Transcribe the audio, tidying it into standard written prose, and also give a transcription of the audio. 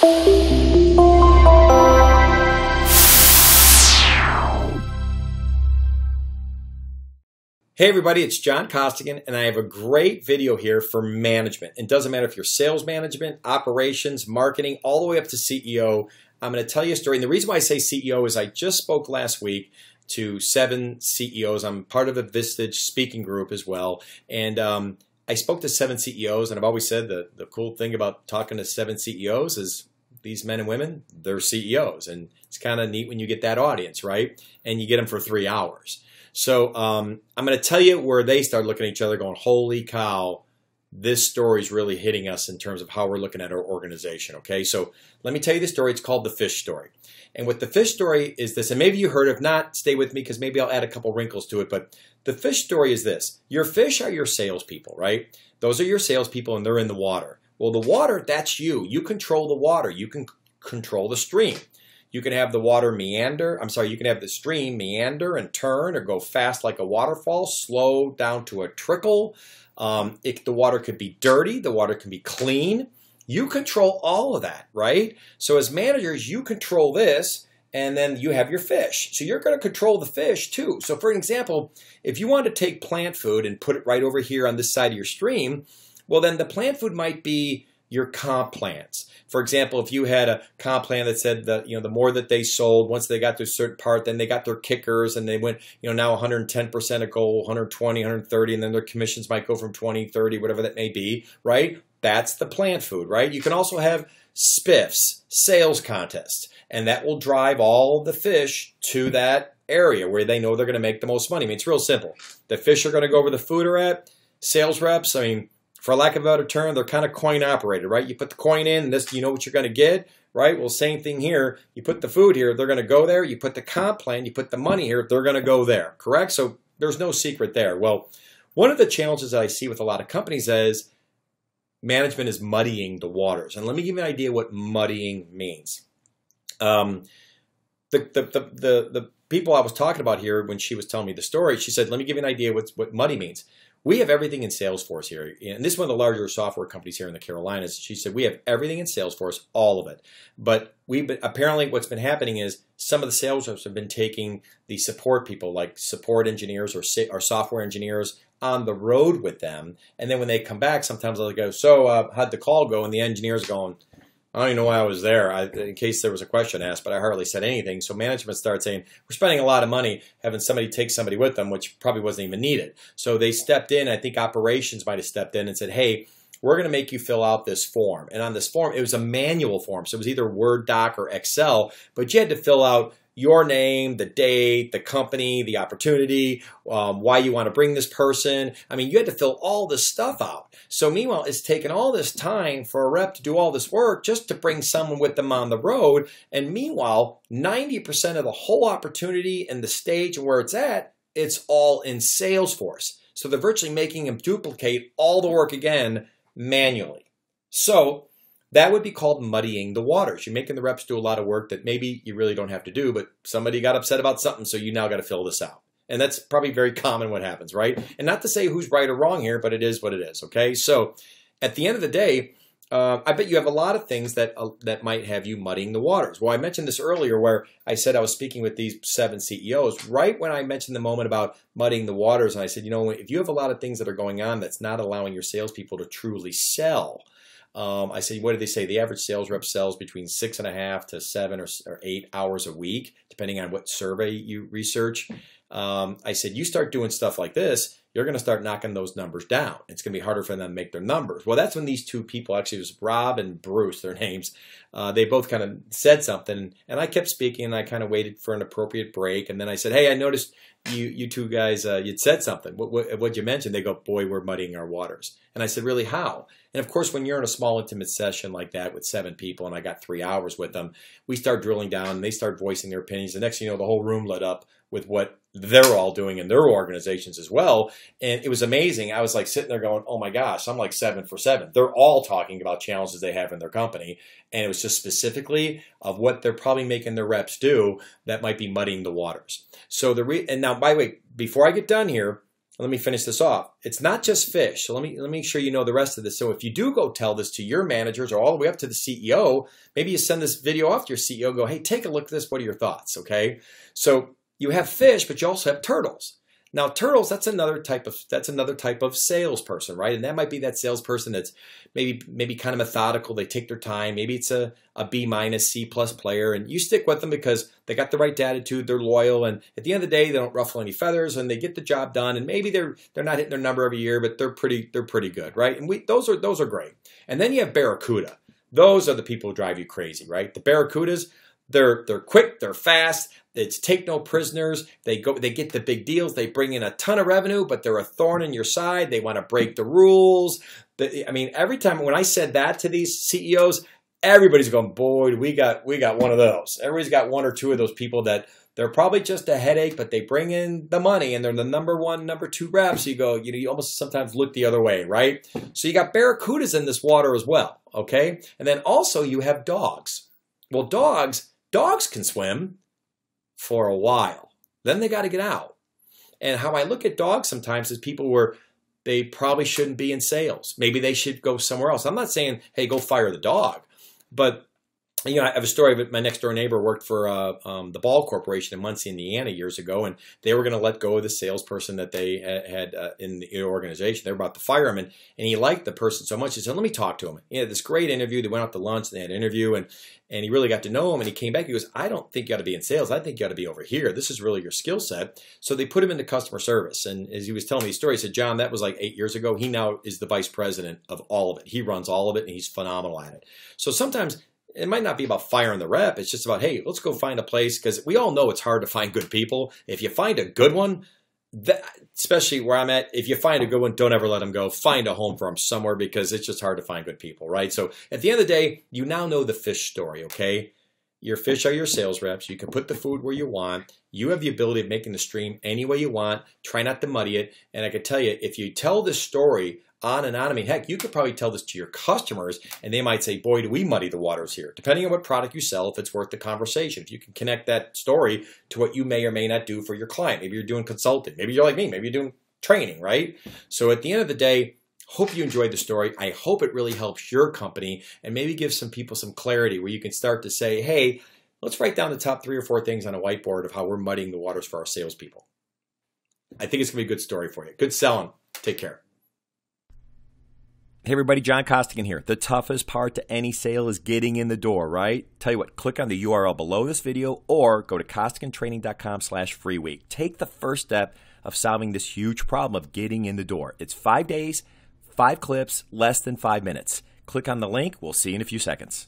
Hey everybody, it's John Costigan, and I have a great video here for management. It doesn't matter if you're sales management, operations, marketing, all the way up to CEO. I'm going to tell you a story. And the reason why I say CEO is I just spoke last week to 7 CEOs. I'm part of a Vistage speaking group as well. And I spoke to 7 CEOs, and I've always said that the cool thing about talking to 7 CEOs is these men and women, they're CEOs. And it's kind of neat when you get that audience, right? And you get them for 3 hours. So I'm going to tell you where they start looking at each other going, holy cow, this story is really hitting us in terms of how we're looking at our organization, okay? So let me tell you the story. It's called the fish story. And what the fish story is this, and maybe you heard it. If not, stay with me because maybe I'll add a couple wrinkles to it. But the fish story is this. Your fish are your salespeople, right? Those are your salespeople, and they're in the water. Well, the water, that's you. You control the water. You can control the stream. You can have the water meander, you can have the stream meander and turn or go fast like a waterfall, slow down to a trickle. The water could be dirty, the water can be clean. You control all of that, right? So as managers, you control this, and then you have your fish. So you're going to control the fish too. So for example, if you want to take plant food and put it right over here on this side of your stream, well then the plant food might be your comp plans. For example, if you had a comp plan that said that, the more that they sold, once they got to a certain part, then they got their kickers and they went, now 110% a goal, 120, 130, and then their commissions might go from 20, 30, whatever that may be, right? That's the plant food, right? You can also have spiffs, sales contests, and that will drive all the fish to that area where they know they're going to make the most money. I mean, it's real simple. The fish are going to go where the food are at. Sales reps, for lack of a better term, they're kind of coin operated, right? You put the coin in, this, you know what you're going to get, right? Well, same thing here. You put the food here, they're going to go there. You put the comp plan, you put the money here, they're going to go there, correct? So there's no secret there. Well, one of the challenges that I see with a lot of companies is management is muddying the waters. And let me give you an idea what muddying means. The people I was talking about here, when she was telling me the story, she said, let me give you an idea what muddy means. We have everything in Salesforce here, and this is one of the larger software companies here in the Carolinas. She said, we have everything in Salesforce, all of it. But apparently what's been happening is some of the sales reps have been taking the support people, like support engineers or software engineers, on the road with them. And then when they come back, sometimes they'll go, so how'd the call go? And the engineer's going, I don't even know why I was there, in case there was a question asked, but I hardly said anything. So management started saying, we're spending a lot of money having somebody take somebody with them, which probably wasn't even needed. So they stepped in. I think operations might have stepped in and said, hey, we're going to make you fill out this form. And on this form, it was a manual form. So it was either Word doc or Excel, but you had to fill out your name, the date, the company, the opportunity, why you want to bring this person. You had to fill all this stuff out. So meanwhile, it's taken all this time for a rep to do all this work just to bring someone with them on the road. And meanwhile, 90% of the whole opportunity and the stage and where it's at, it's all in Salesforce. So they're virtually making them duplicate all the work again manually. So that would be called muddying the waters. You're making the reps do a lot of work that maybe you really don't have to do, but somebody got upset about something, so you now got to fill this out. And that's probably very common what happens, right? And not to say who's right or wrong here, but it is what it is, okay? So at the end of the day, I bet you have a lot of things that might have you muddying the waters. Well, I mentioned this earlier where I said I was speaking with these 7 CEOs. Right when I mentioned the moment about muddying the waters, and I said, if you have a lot of things that are going on that's not allowing your salespeople to truly sell, I said, what did they say? The average sales rep sells between 6.5 to 7 or 8 hours a week, depending on what survey you research. I said, you start doing stuff like this, you're going to start knocking those numbers down. It's going to be harder for them to make their numbers. Well, that's when these 2 people, actually it was Rob and Bruce, their names, they both kind of said something, and I kept speaking, and I kind of waited for an appropriate break, and then I said, hey, I noticed you 2 guys, you'd said something. What'd you mention? They go, boy, we're muddying our waters. And I said, really, how? And of course, when you're in a small, intimate session like that with 7 people, and I got 3 hours with them, we start drilling down, and they start voicing their opinions. The next thing you know, the whole room lit up with what they're all doing in their organizations as well. And it was amazing. I was like sitting there going, oh my gosh, I'm like 7 for 7. They're all talking about challenges they have in their company. And it was just specifically of what they're probably making their reps do that might be muddying the waters. So and now, by the way, before I get done here, let me finish this off. It's not just fish. So let me make sure you know the rest of this. So if you do go tell this to your managers or all the way up to the CEO, maybe you send this video off to your CEO, go, hey, take a look at this. What are your thoughts? Okay. So you have fish, but you also have turtles. Now, turtles, that's another type of salesperson, right? And that might be that salesperson that's maybe kind of methodical. They take their time. Maybe it's a B minus, C plus player, and you stick with them because they got the right attitude. They're loyal, and at the end of the day, they don't ruffle any feathers, and they get the job done. And maybe they're not hitting their number every year, but they're pretty good, right? And those are great. And then you have barracuda. Those are the people who drive you crazy, right? The barracudas. They're quick, they're fast, it's take no prisoners, they get the big deals, they bring in a ton of revenue, but they're a thorn in your side, they want to break the rules. I mean, every time when I said that to these CEOs, everybody's going, boy, we got one of those. Everybody's got one or two of those people that they're probably just a headache, but they bring in the money and they're the number one, number two reps. So you go, you almost sometimes look the other way, right? So you got barracudas in this water as well, okay? And then also you have dogs. Well, dogs can swim for a while. Then they got to get out. And how I look at dogs sometimes is people where they probably shouldn't be in sales. Maybe they should go somewhere else. I'm not saying, hey, go fire the dog. But, I have a story of my next door neighbor worked for the Ball Corporation in Muncie, Indiana years ago, and they were going to let go of the salesperson that they had in the organization. They were about to fire him, and he liked the person so much. He said, let me talk to him. He had this great interview. They went out to lunch, and they had an interview, and he really got to know him, and he came back. He goes, I don't think you ought to be in sales. I think you ought to be over here. This is really your skill set. So they put him into customer service, and as he was telling me his story, he said, John, that was like 8 years ago. He now is the vice president of all of it. He runs all of it, and he's phenomenal at it. So sometimes it might not be about firing the rep. It's just about, hey, let's go find a place, because we all know it's hard to find good people. If you find a good one, especially where I'm at, if you find a good one, don't ever let them go. Find a home for them somewhere, because it's just hard to find good people, right? So at the end of the day, you now know the fish story, okay? Your fish are your sales reps. You can put the food where you want. You have the ability of making the stream any way you want. Try not to muddy it. And I can tell you, if you tell this story on and on, I mean, heck, you could probably tell this to your customers, and they might say, boy, do we muddy the waters here. Depending on what product you sell, if it's worth the conversation. If you can connect that story to what you may or may not do for your client. Maybe you're doing consulting. Maybe you're like me. Maybe you're doing training, right? So at the end of the day, hope you enjoyed the story. I hope it really helps your company and maybe gives some people some clarity where you can start to say, hey, let's write down the top 3 or 4 things on a whiteboard of how we're muddying the waters for our salespeople. I think it's going to be a good story for you. Good selling. Take care. Hey everybody, John Costigan here. The toughest part to any sale is getting in the door, right? Tell you what, click on the URL below this video or go to costigantraining.com/free week. Take the first step of solving this huge problem of getting in the door. It's 5 days, 5 clips, less than 5 minutes. Click on the link. We'll see you in a few seconds.